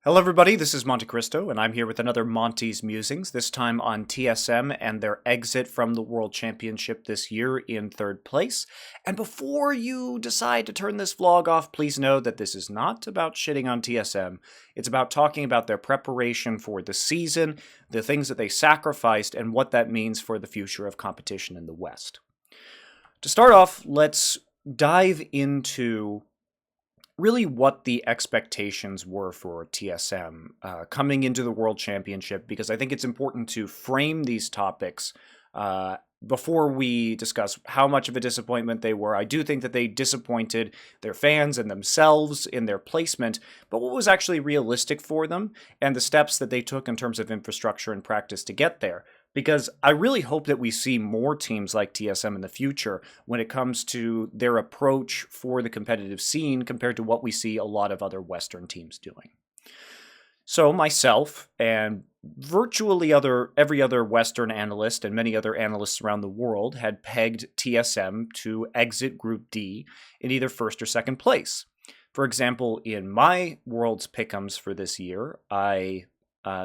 Hello, everybody. This is MonteCristo, and I'm here with another Monte's Musings, this time on TSM and their exit from the World Championship this year in third place. And before you decide to turn this vlog off, please know that this is not about shitting on TSM. It's about talking about their preparation for the season, the things that they sacrificed, and what that means for the future of competition in the West. To start off, let's dive into really what the expectations were for TSM coming into the World Championship, because I think it's important to frame these topics before we discuss how much of a disappointment they were. I do think that they disappointed their fans and themselves in their placement, but what was actually realistic for them and the steps that they took in terms of infrastructure and practice to get there. Because I really hope that we see more teams like TSM in the future when it comes to their approach for the competitive scene compared to what we see a lot of other Western teams doing. So myself and virtually every other Western analyst and many other analysts around the world had pegged TSM to exit Group D in either first or second place. For example, in my World's Pick'ems for this year, I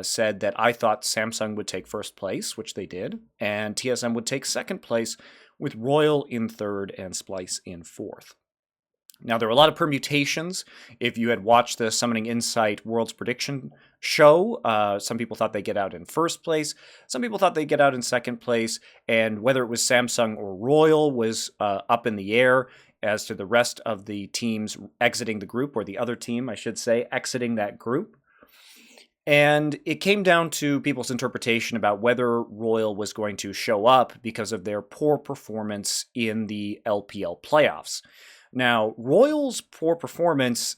said that I thought Samsung would take first place, which they did, and TSM would take second place, with Royal in third and Splice in fourth. Now, there were a lot of permutations. If you had watched the Summoning Insight World's Prediction show, some people thought they'd get out in first place. Some people thought they'd get out in second place. And whether it was Samsung or Royal was up in the air as to the rest of the teams exiting the group, or the other team, I should say, exiting that group. And it came down to people's interpretation about whether Royal was going to show up because of their poor performance in the LPL playoffs. Now, Royal's poor performance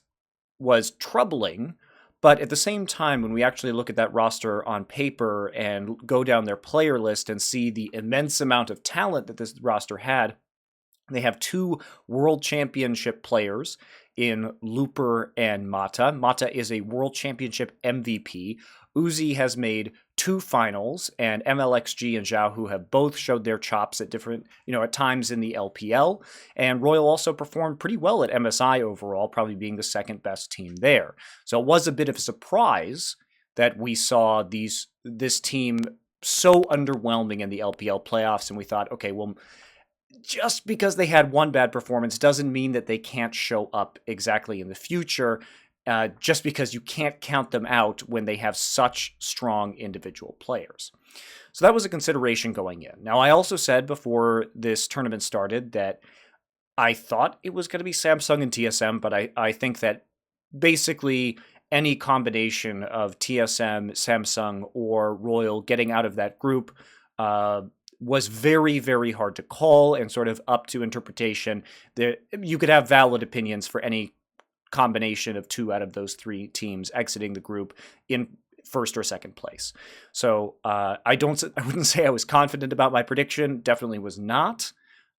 was troubling, but at the same time, when we actually look at that roster on paper and go down their player list and see the immense amount of talent that this roster had, they have two World Championship players in Looper and Mata. Mata is a World Championship MVP. Uzi has made two finals, and MLXG and Zhao have both showed their chops at different, at times in the LPL. And Royal also performed pretty well at MSI overall, probably being the second best team there. So it was a bit of a surprise that we saw this team so underwhelming in the LPL playoffs, and we thought, okay, well, just because they had one bad performance doesn't mean that they can't show up exactly in the future, just because you can't count them out when they have such strong individual players. So that was a consideration going in. Now, I also said before this tournament started that I thought it was going to be Samsung and TSM, but I think that basically any combination of TSM, Samsung, or Royal getting out of that group was very, very hard to call and sort of up to interpretation. You could have valid opinions for any combination of two out of those three teams exiting the group in first or second place. So I wouldn't say I was confident about my prediction. Definitely was not.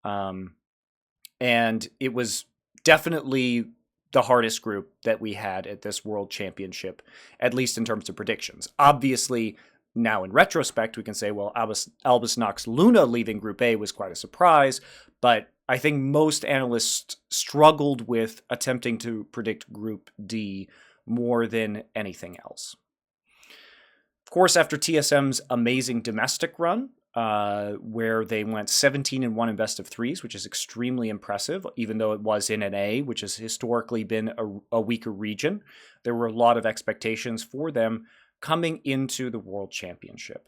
And it was definitely the hardest group that we had at this World Championship, at least in terms of predictions. Obviously, now, in retrospect, we can say, well, Albus Nox Luna leaving Group A was quite a surprise, but I think most analysts struggled with attempting to predict Group D more than anything else. Of course, after TSM's amazing domestic run, where they went 17-1 in best of threes, which is extremely impressive, even though it was in an A, which has historically been a weaker region, there were a lot of expectations for them coming into the World Championship.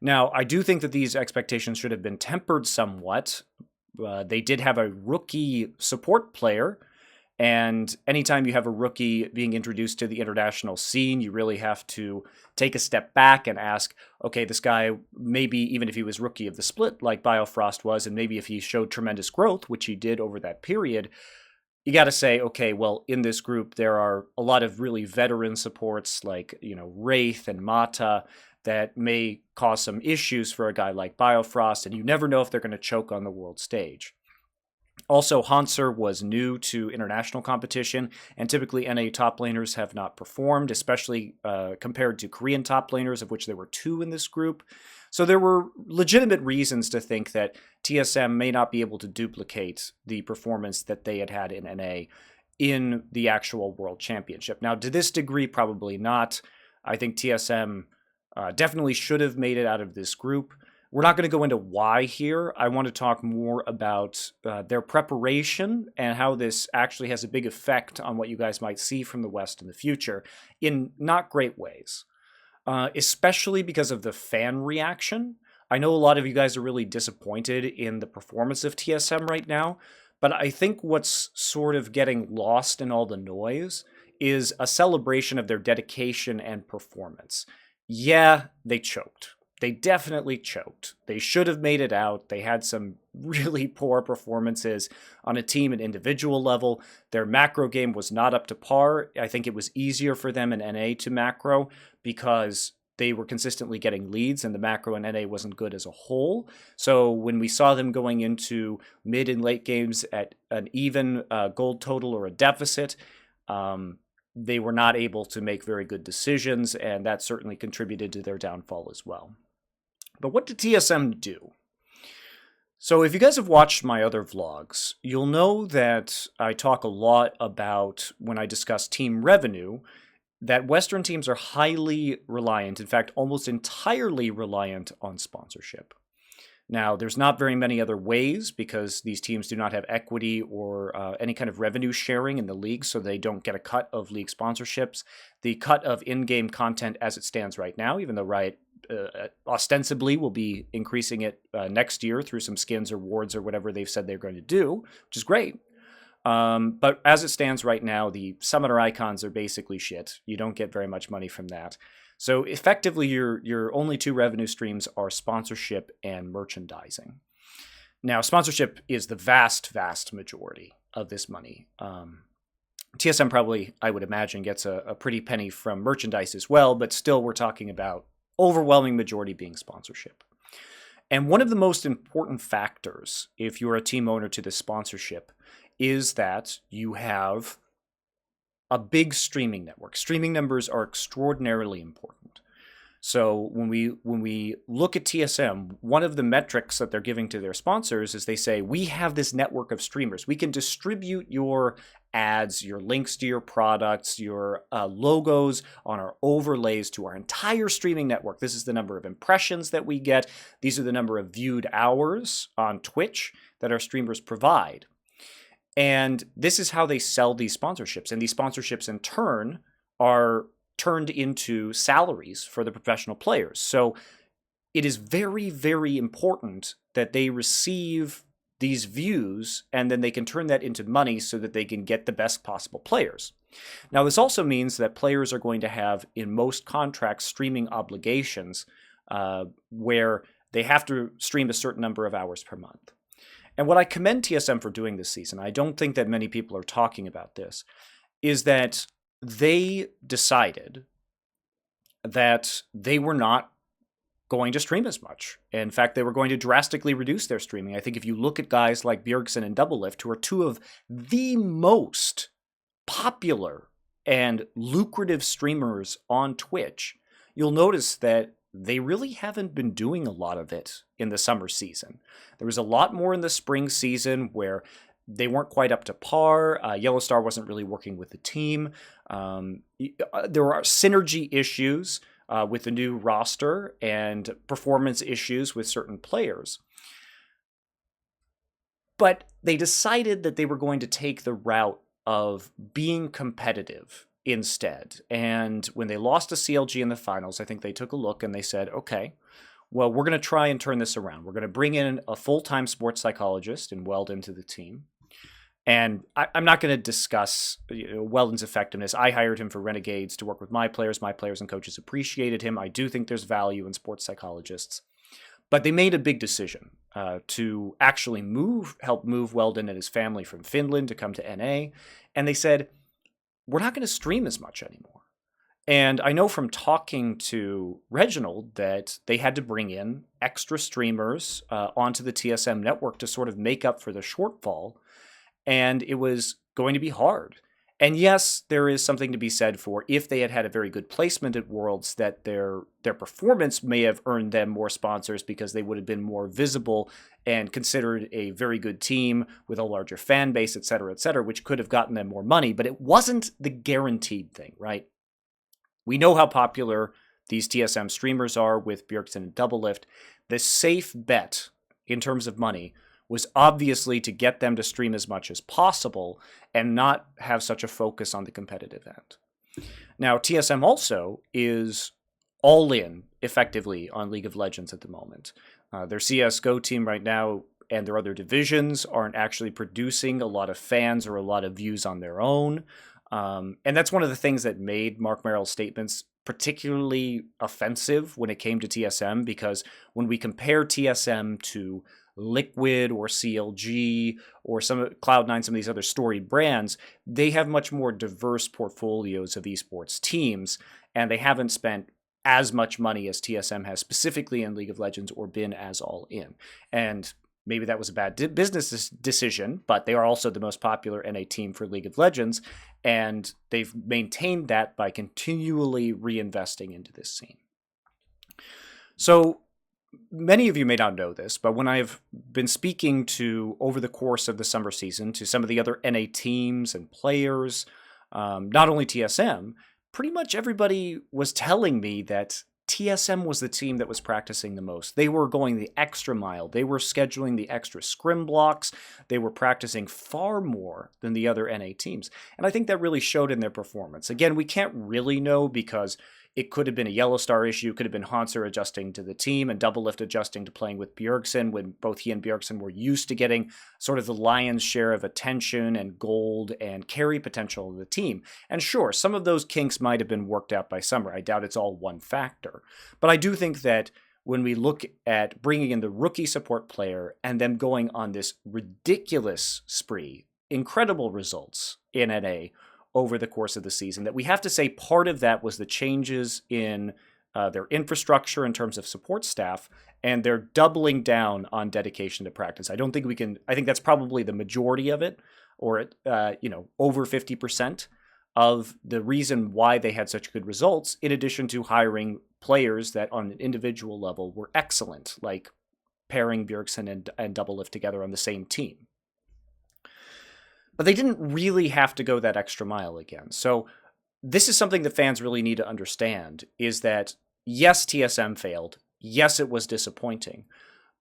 Now, I do think that these expectations should have been tempered somewhat. They did have a rookie support player, and anytime you have a rookie being introduced to the international scene, you really have to take a step back and ask, okay, this guy, maybe even if he was rookie of the split like Biofrost was, and maybe if he showed tremendous growth, which he did over that period, you got to say, okay, well, in this group, there are a lot of really veteran supports like, Wraith and Mata that may cause some issues for a guy like Biofrost, and you never know if they're going to choke on the world stage. Also, Hanser was new to international competition, and typically NA top laners have not performed, especially compared to Korean top laners, of which there were two in this group. So there were legitimate reasons to think that TSM may not be able to duplicate the performance that they had in NA in the actual World Championship. Now, to this degree, probably not. I think TSM definitely should have made it out of this group. We're not going to go into why here. I want to talk more about their preparation and how this actually has a big effect on what you guys might see from the West in the future in not great ways, especially because of the fan reaction. I know a lot of you guys are really disappointed in the performance of TSM right now, but I think what's sort of getting lost in all the noise is a celebration of their dedication and performance. Yeah, they choked. They definitely choked. They should have made it out. They had some really poor performances on a team and individual level. Their macro game was not up to par. I think it was easier for them in NA to macro because they were consistently getting leads and the macro in NA wasn't good as a whole. So when we saw them going into mid and late games at an even gold total or a deficit, they were not able to make very good decisions, and that certainly contributed to their downfall as well. But what did TSM do? So if you guys have watched my other vlogs, you'll know that I talk a lot about, when I discuss team revenue, that Western teams are highly reliant, in fact, almost entirely reliant on sponsorship. Now, there's not very many other ways because these teams do not have equity or any kind of revenue sharing in the league, so they don't get a cut of league sponsorships. The cut of in-game content as it stands right now, even though Riot ostensibly will be increasing it next year through some skins or rewards or whatever they've said they're going to do, which is great. But as it stands right now, the summoner icons are basically shit. You don't get very much money from that. So effectively, your only two revenue streams are sponsorship and merchandising. Now, sponsorship is the vast, vast majority of this money. TSM probably, I would imagine, gets a pretty penny from merchandise as well, but still we're talking about overwhelming majority being sponsorship. And one of the most important factors, if you're a team owner to this sponsorship, is that you have a big streaming network. Streaming numbers are extraordinarily important. So when we look at TSM, one of the metrics that they're giving to their sponsors is they say, we have this network of streamers. We can distribute your ads, your links to your products, your logos on our overlays to our entire streaming network. This is the number of impressions that we get. These are the number of viewed hours on Twitch that our streamers provide. And this is how they sell these sponsorships. And these sponsorships, in turn, are turned into salaries for the professional players. So it is very, very important that they receive these views and then they can turn that into money so that they can get the best possible players. Now, this also means that players are going to have, in most contracts, streaming obligations where they have to stream a certain number of hours per month. And what I commend TSM for doing this season, I don't think that many people are talking about this, is that they decided that they were not going to stream as much. In fact, they were going to drastically reduce their streaming. I think if you look at guys like Bjergsen and Doublelift, who are two of the most popular and lucrative streamers on Twitch, you'll notice that they really haven't been doing a lot of it in the summer season. There was a lot more in the spring season where they weren't quite up to par. Yellowstar wasn't really working with the team. There are synergy issues with the new roster and performance issues with certain players. But they decided that they were going to take the route of being competitive instead. And when they lost to CLG in the finals, I think they took a look and they said, okay, well, we're going to try and turn this around. We're going to bring in a full-time sports psychologist and weld into the team. And I'm not going to discuss Weldon's effectiveness. I hired him for Renegades to work with my players. My players and coaches appreciated him. I do think there's value in sports psychologists. But they made a big decision to actually help move Weldon and his family from Finland to come to NA. And they said, we're not going to stream as much anymore. And I know from talking to Reginald that they had to bring in extra streamers onto the TSM network to sort of make up for the shortfall. And it was going to be hard. And yes, there is something to be said for if they had had a very good placement at Worlds, that their performance may have earned them more sponsors because they would have been more visible and considered a very good team with a larger fan base, et cetera, which could have gotten them more money. But it wasn't the guaranteed thing, right? We know how popular these TSM streamers are with Bjergsen and Doublelift. The safe bet in terms of money was obviously to get them to stream as much as possible and not have such a focus on the competitive end. Now, TSM also is all in, effectively, on League of Legends at the moment. Their CSGO team right now and their other divisions aren't actually producing a lot of fans or a lot of views on their own. And that's one of the things that made Mark Merrill's statements particularly offensive when it came to TSM, because when we compare TSM to Liquid or CLG or some Cloud9, some of these other storied brands, they have much more diverse portfolios of esports teams, and they haven't spent as much money as TSM has specifically in League of Legends or been as all in. And maybe that was a bad business decision, but they are also the most popular NA team for League of Legends, and they've maintained that by continually reinvesting into this scene. So many of you may not know this, but when I've been speaking to, over the course of the summer season, to some of the other NA teams and players, not only TSM, pretty much everybody was telling me that TSM was the team that was practicing the most. They were going the extra mile. They were scheduling the extra scrim blocks. They were practicing far more than the other NA teams. And I think that really showed in their performance. Again, we can't really know because it could have been a Yellow Star issue. It could have been Hanser adjusting to the team and Doublelift adjusting to playing with Bjergsen when both he and Bjergsen were used to getting sort of the lion's share of attention and gold and carry potential of the team. And sure, some of those kinks might have been worked out by summer. I doubt it's all one factor. But I do think that when we look at bringing in the rookie support player and them going on this ridiculous spree, incredible results in NA, over the course of the season, that we have to say part of that was the changes in their infrastructure in terms of support staff, and they're doubling down on dedication to practice. I think that's probably the majority of it, or over 50% of the reason why they had such good results, in addition to hiring players that on an individual level were excellent, like pairing Bjergsen and Doublelift together on the same team. But they didn't really have to go that extra mile again. So this is something that fans really need to understand, is that yes, TSM failed. Yes, it was disappointing.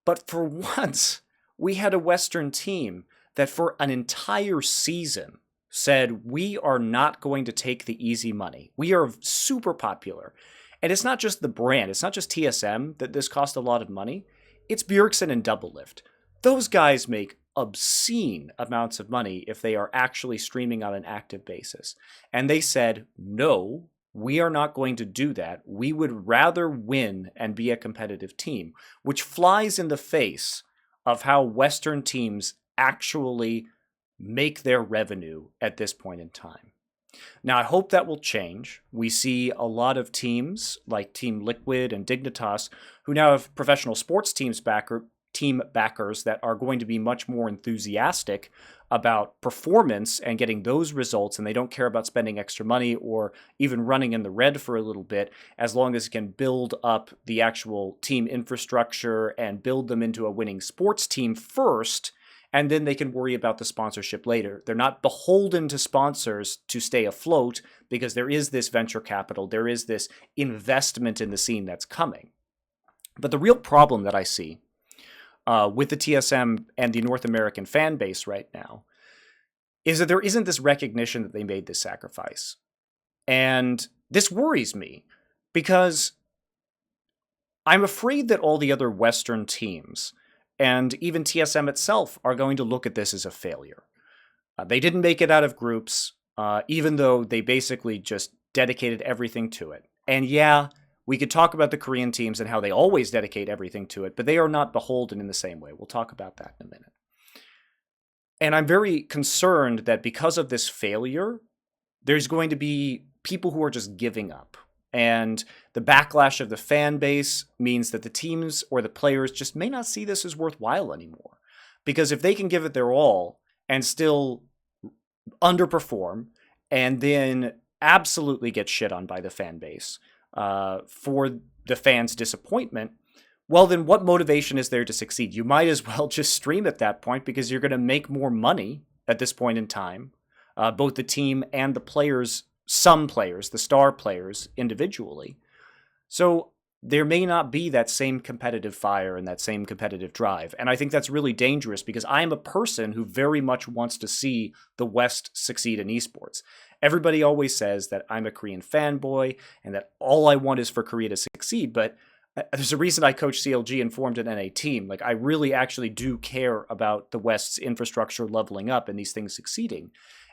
But for once, we had a Western team that for an entire season said, we are not going to take the easy money. We are super popular. And it's not just the brand. It's not just TSM that this cost a lot of money. It's Bjergsen and Doublelift. Those guys make obscene amounts of money if they are actually streaming on an active basis. And they said, no, we are not going to do that. We would rather win and be a competitive team, which flies in the face of how Western teams actually make their revenue at this point in time. Now, I hope that will change. We see a lot of teams like Team Liquid and Dignitas who now have professional sports team backers that are going to be much more enthusiastic about performance and getting those results, and they don't care about spending extra money or even running in the red for a little bit, as long as it can build up the actual team infrastructure and build them into a winning sports team first, and then they can worry about the sponsorship later. They're not beholden to sponsors to stay afloat because there is this venture capital, there is this investment in the scene that's coming. But the real problem that I see with the TSM and the North American fan base right now is that there isn't this recognition that they made this sacrifice. And this worries me because I'm afraid that all the other Western teams and even TSM itself are going to look at this as a failure. They didn't make it out of groups, even though they basically just dedicated everything to it. And yeah, we could talk about the Korean teams and how they always dedicate everything to it, but they are not beholden in the same way. We'll talk about that in a minute. And I'm very concerned that because of this failure, there's going to be people who are just giving up. And the backlash of the fan base means that the teams or the players just may not see this as worthwhile anymore. Because if they can give it their all and still underperform and then absolutely get shit on by the fan base for the fans' disappointment, well, then what motivation is there to succeed? You might as well just stream at that point because you're going to make more money at this point in time, both the team and the players, some players, the star players individually. So there may not be that same competitive fire and that same competitive drive. And I think that's really dangerous because I am a person who very much wants to see the West succeed in esports. Everybody always says that I'm a Korean fanboy and that all I want is for Korea to succeed, but there's a reason I coach CLG and formed an NA team. Like, I really actually do care about the West's infrastructure leveling up and these things succeeding.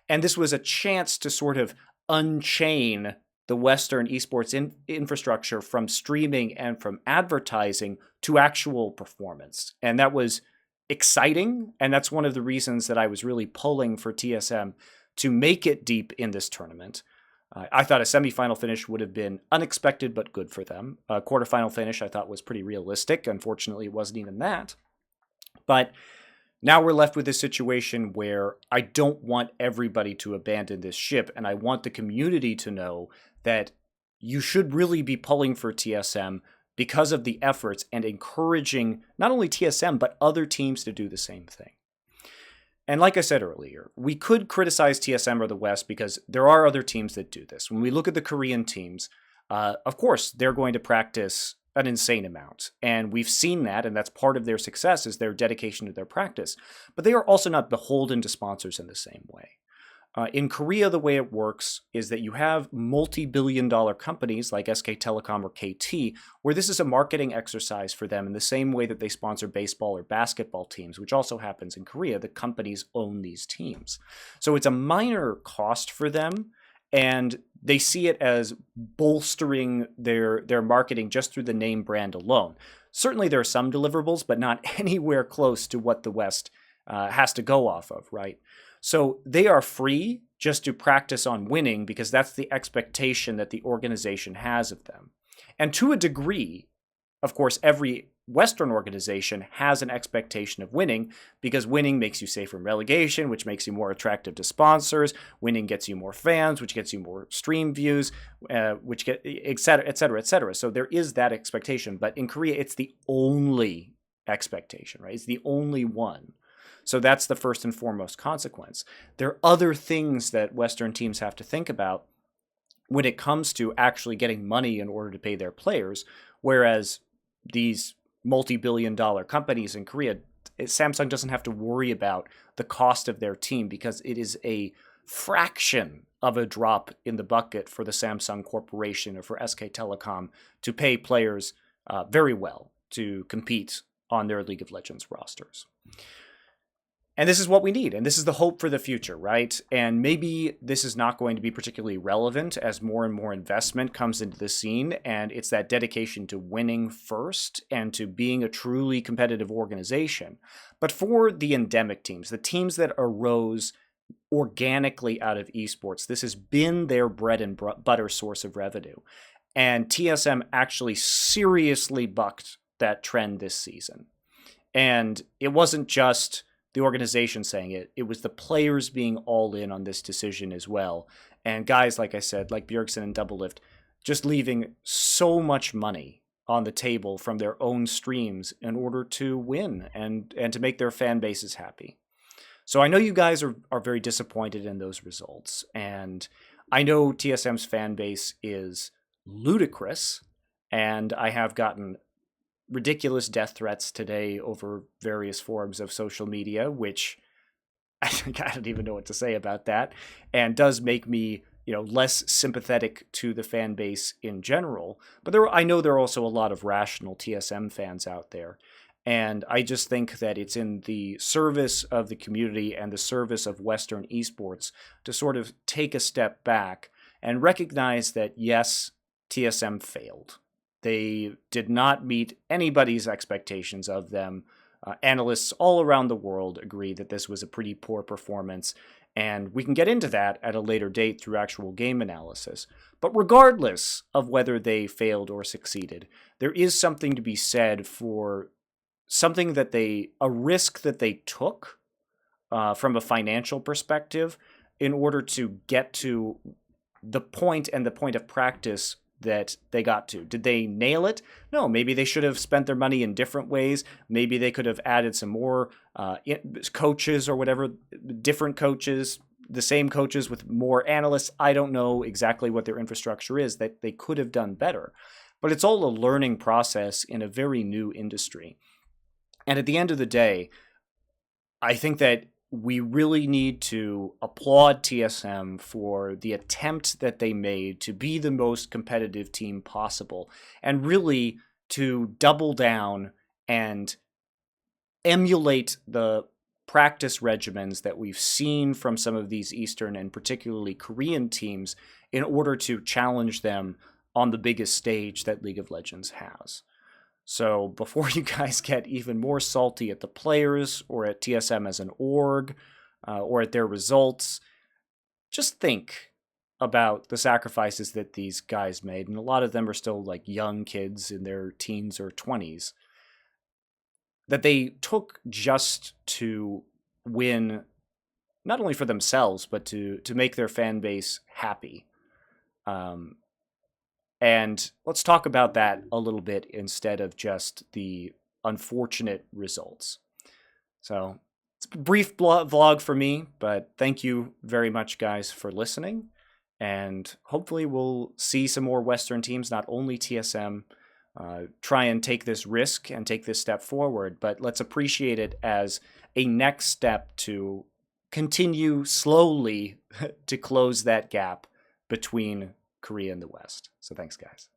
And this was a chance to sort of unchain the Western esports infrastructure from streaming and from advertising to actual performance. And that was exciting. And that's one of the reasons that I was really pulling for TSM to make it deep in this tournament. I thought a semifinal finish would have been unexpected, but good for them. A quarterfinal finish I thought was pretty realistic. Unfortunately, it wasn't even that. But now we're left with this situation where I don't want everybody to abandon this ship, and I want the community to know that you should really be pulling for TSM because of the efforts and encouraging not only TSM, but other teams to do the same thing. And like I said earlier, we could criticize TSM or the West because there are other teams that do this. When we look at the Korean teams, of course, they're going to practice an insane amount. And we've seen that, and that's part of their success is their dedication to their practice. But they are also not beholden to sponsors in the same way. In Korea, the way it works is that you have multi-billion-dollar companies like SK Telecom or KT, where this is a marketing exercise for them in the same way that they sponsor baseball or basketball teams, which also happens in Korea. The companies own these teams. So it's a minor cost for them, and they see it as bolstering their marketing just through the name brand alone. Certainly there are some deliverables, but not anywhere close to what the West has to go off of, right? So they are free just to practice on winning because that's the expectation that the organization has of them. And to a degree, of course, every Western organization has an expectation of winning because winning makes you safe from relegation, which makes you more attractive to sponsors. Winning gets you more fans, which gets you more stream views, which get et cetera, et cetera, et cetera. So there is that expectation. But in Korea, it's the only expectation, right? It's the only one. So that's the first and foremost consequence. There are other things that Western teams have to think about when it comes to actually getting money in order to pay their players, whereas these multi-billion-dollar companies in Korea, Samsung doesn't have to worry about the cost of their team because it is a fraction of a drop in the bucket for the Samsung Corporation or for SK Telecom to pay players very well to compete on their League of Legends rosters. And this is what we need, and this is the hope for the future, right? And maybe this is not going to be particularly relevant as more and more investment comes into the scene, and it's that dedication to winning first and to being a truly competitive organization. But for the endemic teams, the teams that arose organically out of esports, this has been their bread and butter source of revenue. And TSM actually seriously bucked that trend this season. And it wasn't just the organization saying it. It was the players being all in on this decision as well. And guys, like I said, like Bjergsen and Doublelift, just leaving so much money on the table from their own streams in order to win and to make their fan bases happy. So I know you guys are very disappointed in those results. And I know TSM's fan base is ludicrous. And I have gotten ridiculous death threats today over various forms of social media, which I don't even know what to say about that, and does make me, less sympathetic to the fan base in general. But I know there are also a lot of rational TSM fans out there. And I just think that it's in the service of the community and the service of Western esports to sort of take a step back and recognize that, yes, TSM failed. They did not meet anybody's expectations of them. Analysts all around the world agree that this was a pretty poor performance, and we can get into that at a later date through actual game analysis. But regardless of whether they failed or succeeded, there is something to be said for a risk that they took from a financial perspective in order to get to the point and the point of practice that they got to. Did they nail it? No, maybe they should have spent their money in different ways. Maybe they could have added some more coaches or whatever, different coaches, the same coaches with more analysts. I don't know exactly what their infrastructure is that they could have done better. But it's all a learning process in a very new industry. And at the end of the day, I think that we really need to applaud TSM for the attempt that they made to be the most competitive team possible and really to double down and emulate the practice regimens that we've seen from some of these Eastern and particularly Korean teams in order to challenge them on the biggest stage that League of Legends has. So before you guys get even more salty at the players or at TSM as an org or at their results, just think about the sacrifices that these guys made. And a lot of them are still like young kids in their teens or 20s that they took just to win, not only for themselves, but to make their fan base happy. And let's talk about that a little bit instead of just the unfortunate results. So it's a brief vlog for me, but thank you very much, guys, for listening. And hopefully we'll see some more Western teams, not only TSM, try and take this risk and take this step forward, but let's appreciate it as a next step to continue slowly to close that gap between Korea and the West. So thanks, guys.